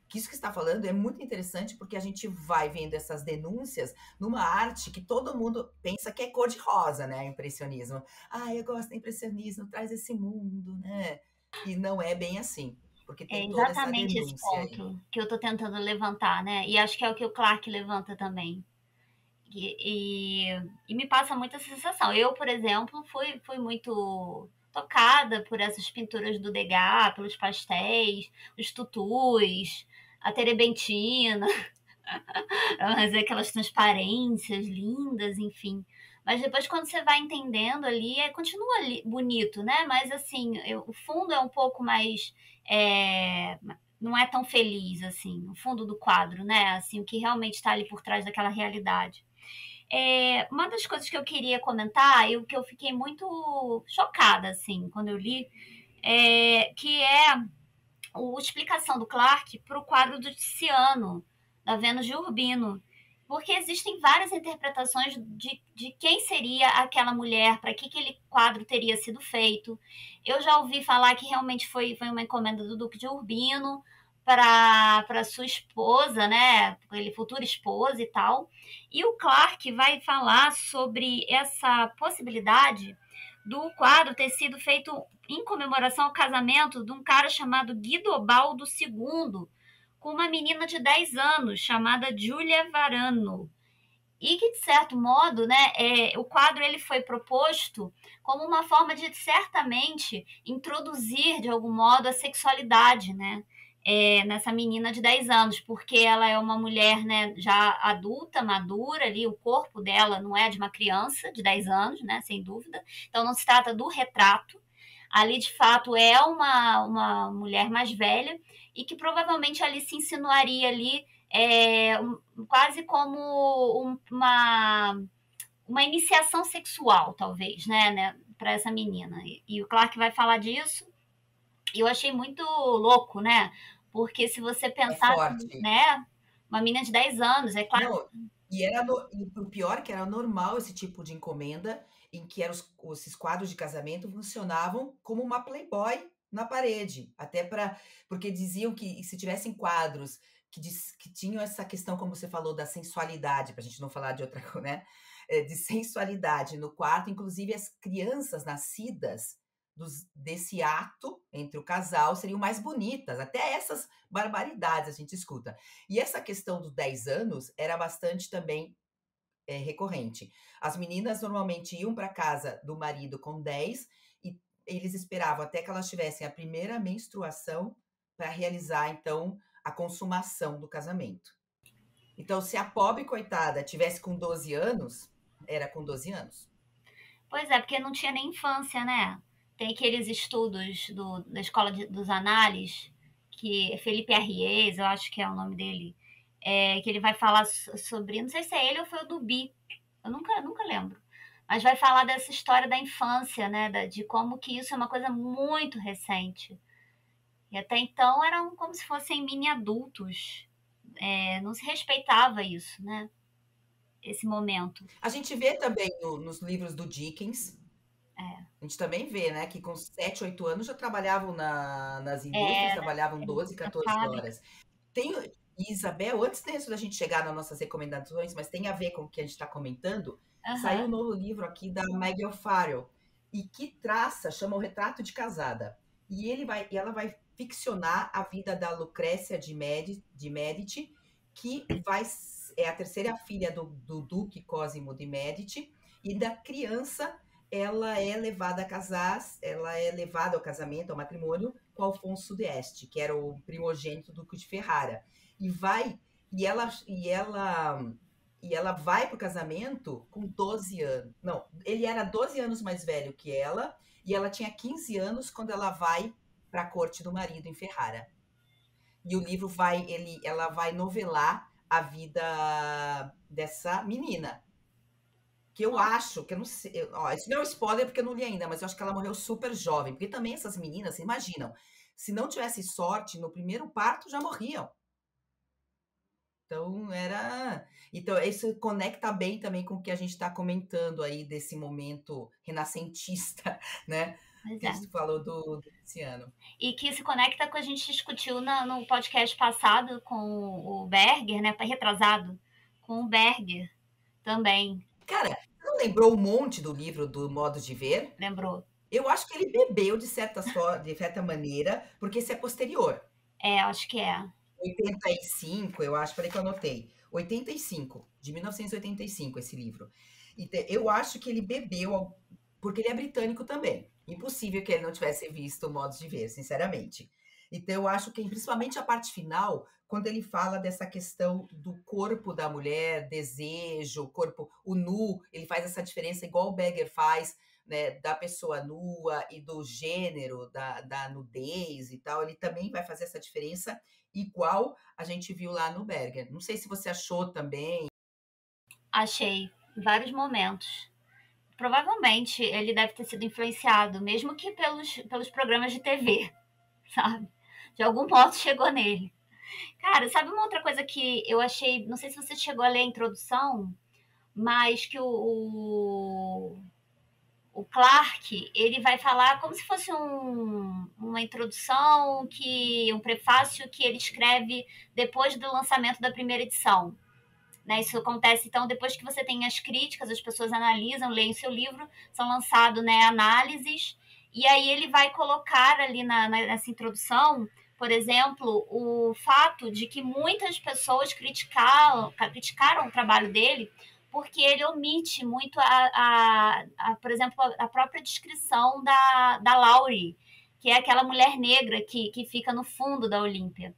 S2: que isso que está falando é muito interessante porque a gente vai vendo essas denúncias numa arte que todo mundo pensa que é cor-de-rosa, né, impressionismo. Ah, eu gosto do impressionismo, traz esse mundo, né? E não é bem assim, porque
S1: é
S2: tem toda essa
S1: exatamente esse
S2: denúncia aí.
S1: ponto que eu estou tentando levantar, né? E acho que é o que o Clark levanta também. E me passa muita sensação. Eu, por exemplo, fui muito tocada por essas pinturas do Degas, pelos pastéis, os tutus, a terebentina, mas aquelas transparências lindas, enfim. Mas depois, quando você vai entendendo ali, continua ali, bonito, né? Mas assim, o fundo é um pouco mais. Não é tão feliz assim, o fundo do quadro, né? Assim, o que realmente está ali por trás daquela realidade. Uma das coisas que eu queria comentar e o que eu fiquei muito chocada assim quando eu li que é a explicação do Clark para o quadro do Tiziano, da Vênus de Urbino. Porque existem várias interpretações de quem seria aquela mulher, para que aquele quadro teria sido feito. Eu já ouvi falar que realmente foi uma encomenda do Duque de Urbino para sua esposa, né? Ele futura esposa e tal. E o Clark vai falar sobre essa possibilidade do quadro ter sido feito em comemoração ao casamento de um cara chamado Guidobaldo II com uma menina de 10 anos chamada Giulia Varano. E que, de certo modo, né, o quadro ele foi proposto como uma forma de, certamente, introduzir, de algum modo, a sexualidade, né? Nessa menina de 10 anos, porque ela é uma mulher, né, já adulta, madura, ali, o corpo dela não é de uma criança de 10 anos, né, sem dúvida. Então não se trata do retrato. Ali, de fato, é uma mulher mais velha e que provavelmente ali se insinuaria ali quase como uma iniciação sexual, talvez, né para essa menina. E o Clark vai falar disso. E eu achei muito louco, né? Porque se você
S2: É
S1: pensar,
S2: forte.
S1: né? Uma menina de 10 anos, é claro.
S2: Não, e o pior é que era normal esse tipo de encomenda, em que esses quadros de casamento funcionavam como uma Playboy na parede, porque diziam que se tivessem quadros que tinham essa questão, como você falou, da sensualidade, para a gente não falar de outra coisa, né? De sensualidade no quarto, inclusive as crianças nascidas desse ato entre o casal seriam mais bonitas. Até essas barbaridades a gente escuta. E essa questão dos 10 anos era bastante também recorrente. As meninas normalmente iam para casa do marido com 10 e eles esperavam até que elas tivessem a primeira menstruação para realizar, então, a consumação do casamento. Então, se a pobre coitada tivesse com 12 anos, era com 12 anos.
S1: Pois é, porque não tinha nem infância, né? Tem aqueles estudos da Escola dos Análises, que Felipe Arries, eu acho que é o nome dele, que ele vai falar sobre, não sei se é ele ou foi o Duby, eu nunca lembro, mas vai falar dessa história da infância, né? De como que isso é uma coisa muito recente. E até então eram como se fossem mini adultos. Não se respeitava isso, né? Esse momento.
S2: A gente vê também nos livros do Dickens, a gente também vê, né, que com 7, 8 anos já trabalhavam nas indústrias, trabalhavam 12, 14 horas. Isabel, antes disso da gente chegar nas nossas recomendações, mas tem a ver com o que a gente está comentando, saiu um novo livro aqui da Maggie O'Farrell, e que chama O Retrato de Casada. E ela vai ficcionar a vida da Lucrécia de Médici, que é a terceira filha do Duque Cosimo de Médici, e da criança ela é levada ao casamento, ao matrimônio, com Alfonso de Este, que era o primogênito do Duque de Ferrara. E ela vai para o casamento com 12 anos. Não, ele era 12 anos mais velho que ela, e ela tinha 15 anos quando ela vai para a corte do marido em Ferrara. E o livro ela vai novelar a vida dessa menina. Que eu acho, que eu não sei, isso não é um spoiler porque eu não li ainda, mas eu acho que ela morreu super jovem, porque também essas meninas, se imaginam, se não tivesse sorte, no primeiro parto já morriam. Então, isso conecta bem também com o que a gente está comentando aí desse momento renascentista, né? Que a gente falou do Luciano.
S1: E que se conecta com o que a gente discutiu no podcast passado com o Berger, né? Retrasado, com o Berger também.
S2: Cara, você não lembrou um monte do livro do Modo de Ver?
S1: Lembrou.
S2: Eu acho que ele bebeu de certa maneira, porque esse é posterior.
S1: Acho que é.
S2: 85, eu acho, peraí que eu anotei. 85, de 1985, esse livro. Eu acho que ele bebeu, porque ele é britânico também. Impossível que ele não tivesse visto Modos de Ver, sinceramente. Então, eu acho que, principalmente a parte final, quando ele fala dessa questão do corpo da mulher, desejo, o nu, ele faz essa diferença igual o Berger faz, né, da pessoa nua e do gênero, da nudez e tal. Ele também vai fazer essa diferença igual a gente viu lá no Berger. Não sei se você achou também.
S1: Achei, em vários momentos. Provavelmente ele deve ter sido influenciado, mesmo que pelos programas de TV, sabe? De algum modo chegou nele. Cara, sabe uma outra coisa que eu achei, não sei se você chegou a ler a introdução, mas que o Clarke, ele vai falar como se fosse uma introdução, um prefácio que ele escreve depois do lançamento da primeira edição. Né, isso acontece, então, depois que você tem as críticas, as pessoas analisam, leem seu livro, são lançados, né, análises, e aí ele vai colocar ali nessa introdução, por exemplo, o fato de que muitas pessoas criticaram o trabalho dele porque ele omite muito, por exemplo, a própria descrição da Laurie, que é aquela mulher negra que fica no fundo da Olímpia.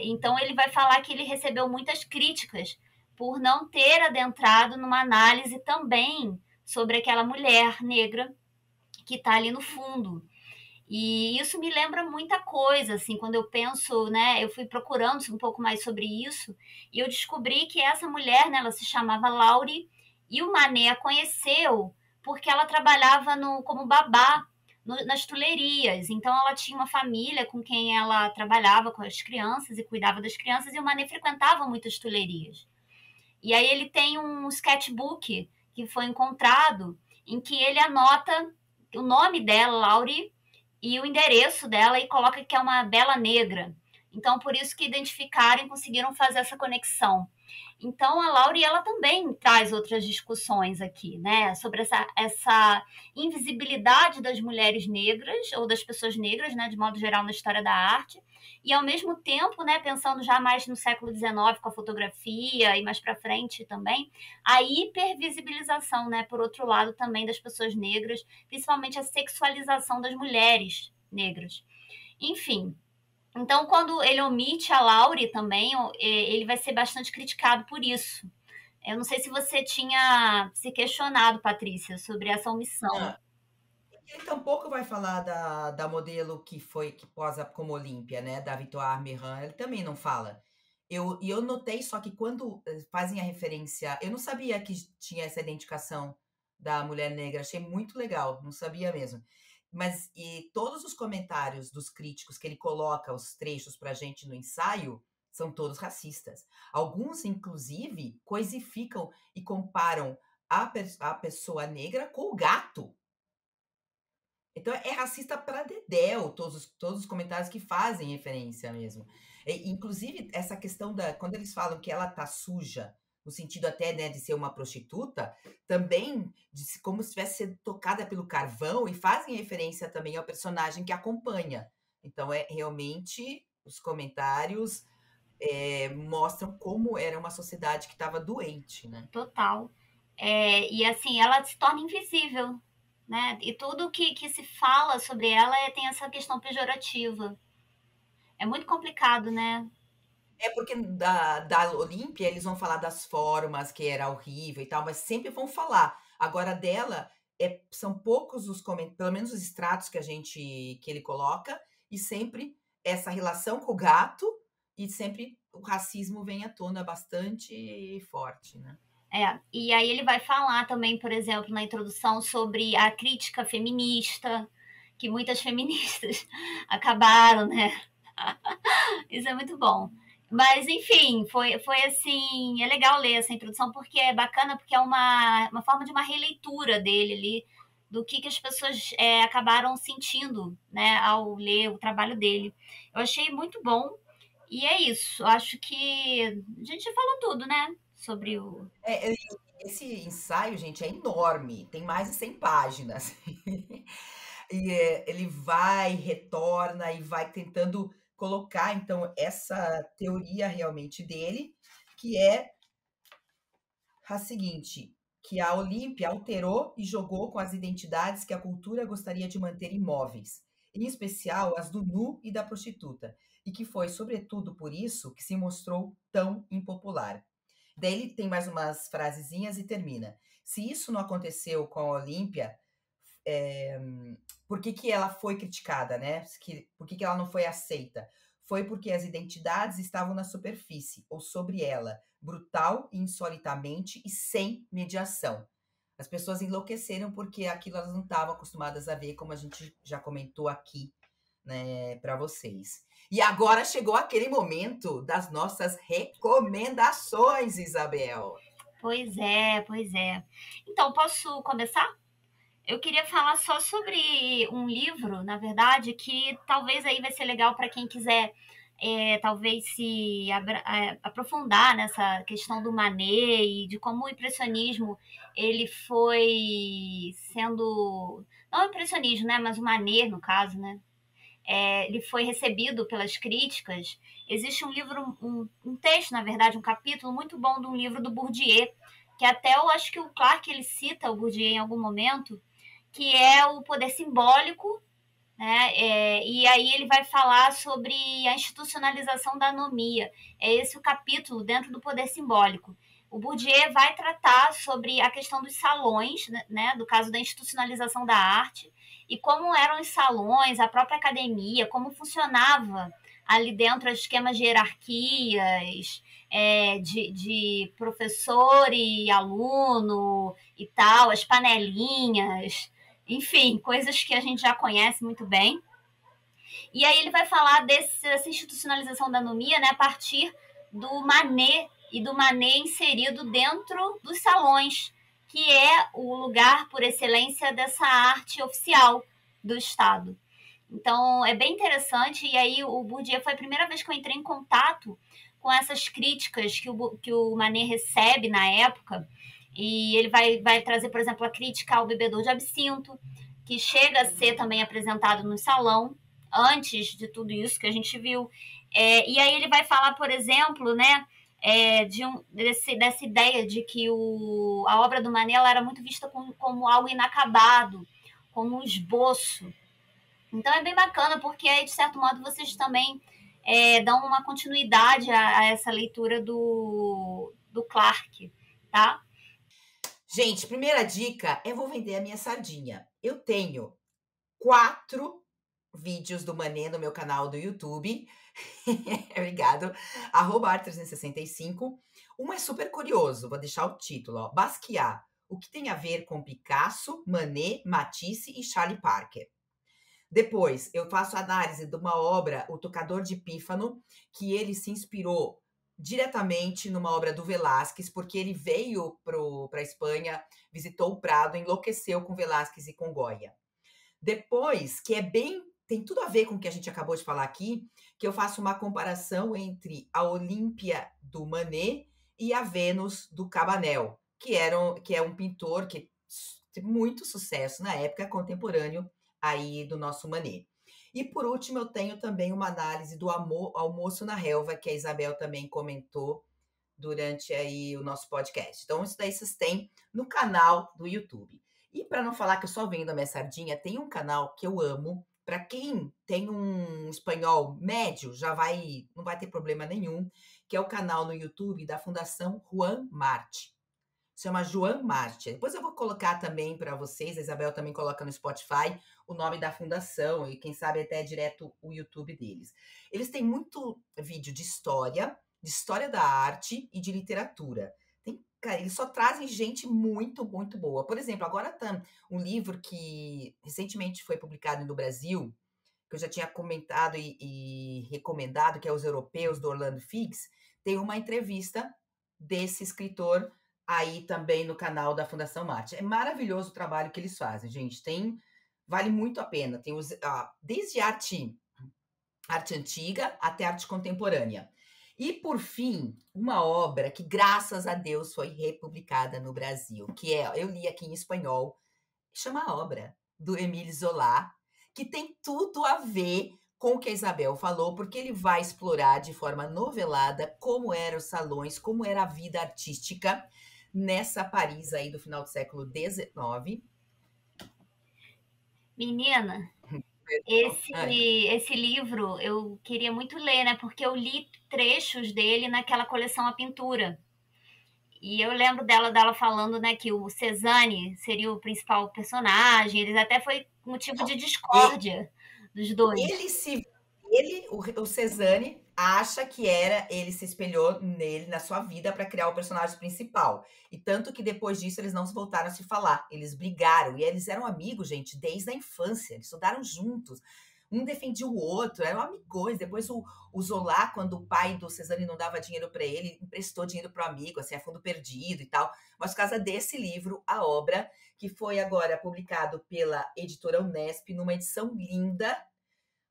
S1: Então ele vai falar que ele recebeu muitas críticas por não ter adentrado numa análise também sobre aquela mulher negra que está ali no fundo. E isso me lembra muita coisa, assim, quando eu penso, né, eu fui procurando um pouco mais sobre isso e eu descobri que essa mulher, né, ela se chamava Laurie e o Manet a conheceu porque ela trabalhava como babá nas tulerias. Então ela tinha uma família com quem ela trabalhava com as crianças e cuidava das crianças, e o Manet frequentava muitas tulerias. E aí ele tem um sketchbook que foi encontrado em que ele anota o nome dela, Laurie, e o endereço dela, e coloca que é uma bela negra. Então por isso que identificaram e conseguiram fazer essa conexão. Então, a Laurie, ela também traz outras discussões aqui, né? Sobre essa invisibilidade das mulheres negras, ou das pessoas negras, né? De modo geral, na história da arte. E, ao mesmo tempo, né? Pensando já mais no século XIX, com a fotografia, e mais para frente também, a hipervisibilização, né? Por outro lado, também das pessoas negras, principalmente a sexualização das mulheres negras. Enfim, então, quando ele omite a Laurie também, ele vai ser bastante criticado por isso. Eu não sei se você tinha se questionado, Patrícia, sobre essa omissão.
S2: Ah, ele tampouco vai falar da modelo que posa como Olímpia, né? Da Victoire Merin, ele também não fala. Eu notei só que quando fazem a referência, eu não sabia que tinha essa identificação da mulher negra, achei muito legal, não sabia mesmo. Mas e todos os comentários dos críticos que ele coloca os trechos pra gente no ensaio são todos racistas. Alguns, inclusive, coisificam e comparam a pessoa negra com o gato. Então é racista pra dedéu, todos os comentários que fazem referência mesmo. Inclusive, essa questão quando eles falam que ela tá suja, no sentido até, né, de ser uma prostituta, também como se tivesse sido tocada pelo carvão, e fazem referência também ao personagem que acompanha. Então, realmente, os comentários mostram como era uma sociedade que estava doente, né?
S1: Total. E assim, ela se torna invisível, né? E tudo que se fala sobre ela tem essa questão pejorativa. É muito complicado, né?
S2: É porque da Olímpia eles vão falar das formas, que era horrível e tal, mas sempre vão falar. Agora dela, são poucos os comentários, pelo menos os extratos que ele coloca, e sempre essa relação com o gato, e sempre o racismo vem à tona bastante forte, né?
S1: E aí ele vai falar também, por exemplo, na introdução, sobre a crítica feminista, que muitas feministas acabaram, né? Isso é muito bom. Mas, enfim, foi assim. É legal ler essa introdução, porque é bacana, porque é uma forma de uma releitura dele ali, do que as pessoas acabaram sentindo, né, ao ler o trabalho dele. Eu achei muito bom. E é isso. Acho que a gente já falou tudo, né? Sobre o.
S2: É, esse ensaio, gente, é enorme, tem mais de 100 páginas. E ele vai, retorna e vai tentando colocar, então, essa teoria realmente dele, que é a seguinte, que a Olímpia alterou e jogou com as identidades que a cultura gostaria de manter imóveis, em especial as do nu e da prostituta, e que foi, sobretudo, por isso que se mostrou tão impopular. Daí ele tem mais umas frasezinhas e termina. Se isso não aconteceu com a Olímpia, por que ela foi criticada, né? Por que ela não foi aceita? Foi porque as identidades estavam na superfície, ou sobre ela, brutal e insolitamente e sem mediação. As pessoas enlouqueceram porque aquilo elas não estavam acostumadas a ver, como a gente já comentou aqui, né, para vocês. E agora chegou aquele momento das nossas recomendações, Isabel.
S1: Pois é, pois é. Então, posso começar? Eu queria falar só sobre um livro, na verdade, que talvez aí vai ser legal para quem quiser talvez se aprofundar nessa questão do Manet e de como o impressionismo ele foi sendo, não o impressionismo, né, mas o Manet no caso, né, ele foi recebido pelas críticas. Existe um livro, um texto, na verdade, um capítulo muito bom de um livro do Bourdieu, que até eu acho que o Clarke ele cita o Bourdieu em algum momento, que é o poder simbólico, né? E aí ele vai falar sobre a institucionalização da anomia. É esse o capítulo dentro do poder simbólico. O Bourdieu vai tratar sobre a questão dos salões, né, do caso da institucionalização da arte, e como eram os salões, a própria academia, como funcionava ali dentro os esquemas de hierarquias, de professor e aluno e tal, as panelinhas, enfim, coisas que a gente já conhece muito bem. E aí ele vai falar dessa institucionalização da anomia, né, a partir do Manet e do Manet inserido dentro dos salões, que é o lugar por excelência dessa arte oficial do Estado. Então, é bem interessante. E aí, o Bourdieu foi a primeira vez que eu entrei em contato com essas críticas que o Manet recebe na época. E ele vai trazer, por exemplo, a crítica ao bebedor de absinto, que chega a ser também apresentado no salão, antes de tudo isso que a gente viu. E aí ele vai falar, por exemplo, né, dessa ideia de que a obra do Manet era muito vista como algo inacabado, como um esboço. Então é bem bacana, porque aí, de certo modo, vocês também dão uma continuidade a essa leitura do Clarke, tá?
S2: Gente, primeira dica, eu vou vender a minha sardinha. Eu tenho 4 vídeos do Manet no meu canal do YouTube. Obrigado. @art365. Um é super curioso, vou deixar o título, ó. Basquiat, o que tem a ver com Picasso, Manet, Matisse e Charlie Parker. Depois, eu faço análise de uma obra, O Tocador de Pífano, que ele se inspirou diretamente numa obra do Velázquez, porque ele veio para a Espanha, visitou o Prado, enlouqueceu com Velázquez e com Goya. Depois, que tem tudo a ver com o que a gente acabou de falar aqui, que eu faço uma comparação entre a Olímpia do Manet e a Vênus do Cabanel, que é um pintor que teve muito sucesso na época, contemporâneo aí do nosso Manet. E por último, eu tenho também uma análise do Almoço na Relva, que a Isabel também comentou durante aí o nosso podcast. Então, isso daí vocês têm no canal do YouTube. E para não falar que eu só vendo a minha sardinha, tem um canal que eu amo. Para quem tem um espanhol médio, não vai ter problema nenhum, que é o canal no YouTube da Fundação Joan March. Se chama Joan March. Depois eu vou colocar também para vocês, a Isabel também coloca no Spotify o nome da fundação e quem sabe até direto o YouTube deles. Eles têm muito vídeo de história da arte e de literatura. Cara, eles só trazem gente muito, muito boa. Por exemplo, agora tá um livro que recentemente foi publicado no Brasil, que eu já tinha comentado e recomendado, que é Os Europeus, do Orlando Figes. Tem uma entrevista desse escritor aí também no canal da Fundação March. É maravilhoso o trabalho que eles fazem, gente. Vale muito a pena. Tem desde arte antiga até arte contemporânea. E, por fim, uma obra que, graças a Deus, foi republicada no Brasil, que eu li aqui em espanhol, chama A Obra, do Émile Zola, que tem tudo a ver com o que a Isabel falou, porque ele vai explorar de forma novelada como eram os salões, como era a vida artística nessa Paris aí do final do século XIX.
S1: Menina, esse livro eu queria muito ler, né? Porque eu li trechos dele naquela coleção A Pintura. E eu lembro dela falando, né, que o Cézanne seria o principal personagem. Eles até foi motivo de discórdia dos dois.
S2: O Cézanne acha que ele se espelhou nele na sua vida para criar o personagem principal. E tanto que depois disso eles não se voltaram a se falar. Eles brigaram e eles eram amigos, gente, desde a infância. Eles estudaram juntos. Um defendia o outro, eram amigos. Depois o Zola, quando o pai do Cézanne não dava dinheiro para ele, emprestou dinheiro para o amigo, assim, a fundo perdido e tal. Mas por causa desse livro, A Obra, que foi agora publicado pela editora Unesp, numa edição linda.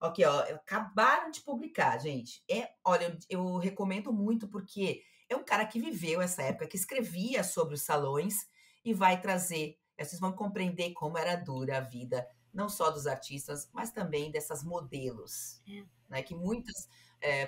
S2: Aqui, ó, acabaram de publicar, gente. Olha, eu recomendo muito porque é um cara que viveu essa época, que escrevia sobre os salões e vai trazer, vocês vão compreender como era dura a vida, não só dos artistas, mas também dessas modelos, né? Que muitas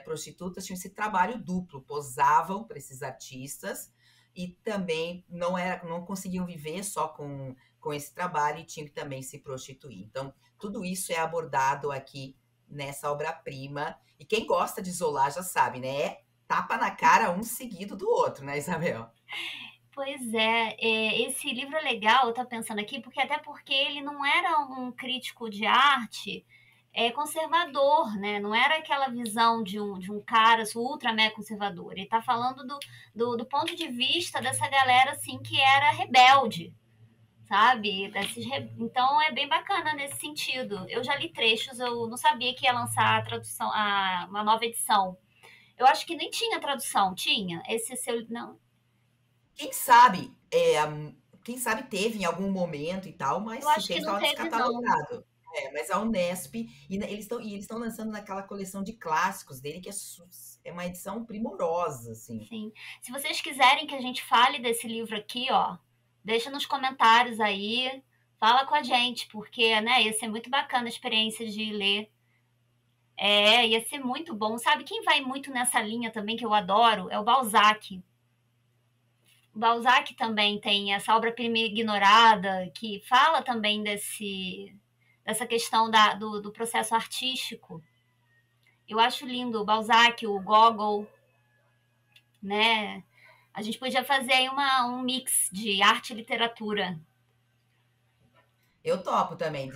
S2: prostitutas tinham esse trabalho duplo, posavam para esses artistas e também não conseguiam viver só com esse trabalho e tinham que também se prostituir. Então, tudo isso é abordado aqui nessa obra-prima. E quem gosta de Zola já sabe, né? É tapa na cara um seguido do outro, né, Isabel?
S1: Pois esse livro é legal, eu tô pensando aqui, até porque ele não era um crítico de arte conservador, né? Não era aquela visão de um cara ultra mega conservador. Ele tá falando do ponto de vista dessa galera, assim, que era rebelde, sabe? Então é bem bacana nesse sentido. Eu já li trechos, eu não sabia que ia lançar a tradução, uma nova edição. Eu acho que nem tinha tradução, tinha? Esse seu. Não.
S2: Quem sabe teve em algum momento e tal, mas
S1: eu acho
S2: se fez,
S1: que não
S2: estava
S1: teve,
S2: descatalogado. Mas a Unesp, eles estão lançando naquela coleção de clássicos dele, que é uma edição primorosa, assim.
S1: Sim. Se vocês quiserem que a gente fale desse livro aqui, ó, deixa nos comentários aí, fala com a gente, porque, né, ia ser muito bacana a experiência de ler. Ia ser muito bom. Sabe quem vai muito nessa linha também, que eu adoro? É o Balzac. O Balzac também tem essa obra-prima ignorada, que fala também dessa questão do processo artístico. Eu acho lindo o Balzac, o Gogol, né? A gente podia fazer aí um mix de arte e literatura.
S2: Eu topo também.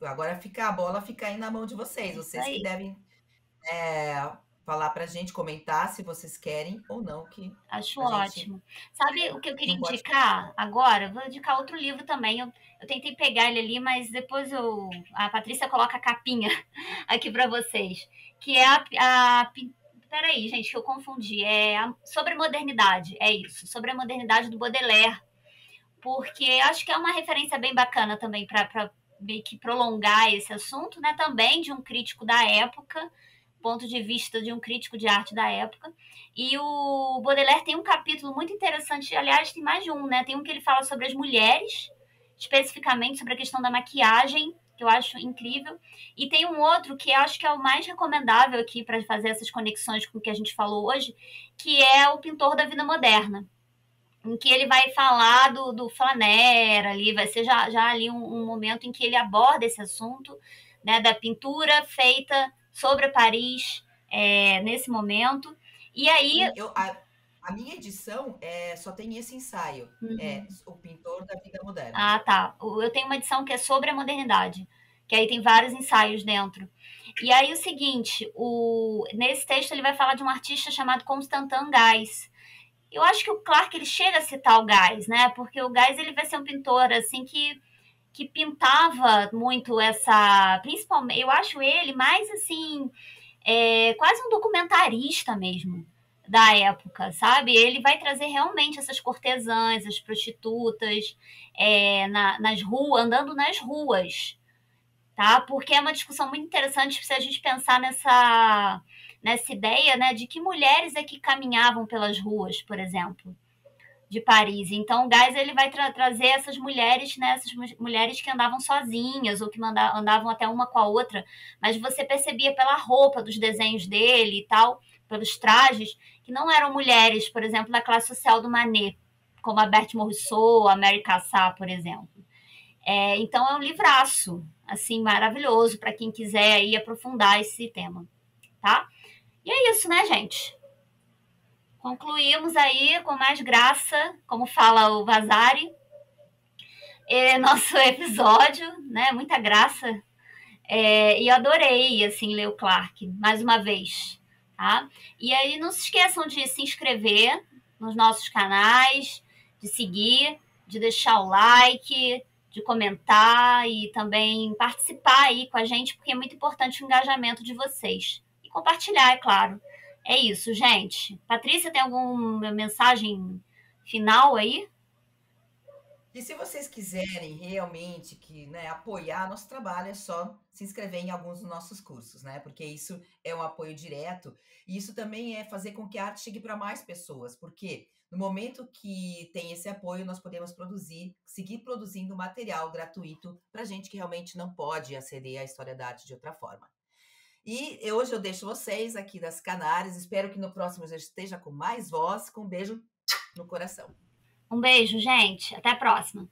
S2: Agora a bola fica aí na mão de vocês.
S1: Isso
S2: Vocês que
S1: aí.
S2: devem falar pra gente, comentar se vocês querem ou não, que
S1: Acho
S2: a gente
S1: ótimo. Sabe o que eu queria
S2: não pode.
S1: indicar agora? Vou indicar outro livro também. Eu tentei pegar ele ali, mas depois a Patrícia coloca a capinha aqui para vocês. Que é Peraí, gente, que eu confundi. Sobre a modernidade. É isso. Sobre a modernidade do Baudelaire. Porque acho que é uma referência bem bacana também para meio que prolongar esse assunto, né? Também de um crítico da época, ponto de vista de um crítico de arte da época. E o Baudelaire tem um capítulo muito interessante, aliás, tem mais de um, né? Tem um que ele fala sobre as mulheres, especificamente sobre a questão da maquiagem, que eu acho incrível. E tem um outro que eu acho que é o mais recomendável aqui para fazer essas conexões com o que a gente falou hoje, que é o Pintor da Vida Moderna, em que ele vai falar do Flaner ali, vai ser já ali um momento em que ele aborda esse assunto, né, da pintura feita sobre Paris nesse momento. E aí...
S2: Sim, a minha edição só tem esse ensaio. É O Pintor da Vida Moderna.
S1: Ah, tá. Eu tenho uma edição que é sobre a modernidade, que aí tem vários ensaios dentro. E aí o seguinte, nesse texto ele vai falar de um artista chamado Constantin Guys. Eu acho que o Clark ele chega a citar o Guys, né? Porque o Guys ele vai ser um pintor assim que pintava muito principalmente, eu acho ele mais assim, quase um documentarista mesmo da época, sabe? Ele vai trazer realmente essas cortesãs, as prostitutas, nas ruas, andando nas ruas, tá? Porque é uma discussão muito interessante se a gente pensar nessa ideia, né, de que mulheres é que caminhavam pelas ruas, por exemplo, de Paris. Então, o Geisel ele vai trazer essas mulheres, né, essas mulheres que andavam sozinhas ou que andavam até uma com a outra, mas você percebia pela roupa dos desenhos dele e tal, pelos trajes, que não eram mulheres, por exemplo, da classe social do Manet, como a Berthe Morisot, a Mary Cassatt, por exemplo. Então, é um livraço, assim, maravilhoso para quem quiser aí aprofundar esse tema, tá? E é isso, né, gente? Concluímos aí com mais graça, como fala o Vasari, nosso episódio, né? Muita graça. E eu adorei, assim, ler o Clark, mais uma vez, tá? E aí não se esqueçam de se inscrever nos nossos canais, de seguir, de deixar o like, de comentar e também participar aí com a gente, porque é muito importante o engajamento de vocês. E compartilhar, é claro. É isso, gente. Patrícia, tem alguma mensagem final aí?
S2: E se vocês quiserem realmente apoiar nosso trabalho, é só se inscrever em alguns dos nossos cursos, né? Porque isso é um apoio direto e isso também é fazer com que a arte chegue para mais pessoas, porque no momento que tem esse apoio, nós podemos seguir produzindo material gratuito para gente que realmente não pode aceder à história da arte de outra forma. E hoje eu deixo vocês aqui das Canárias, espero que no próximo eu esteja com mais voz, com um beijo no coração.
S1: Um beijo, gente. Até a próxima.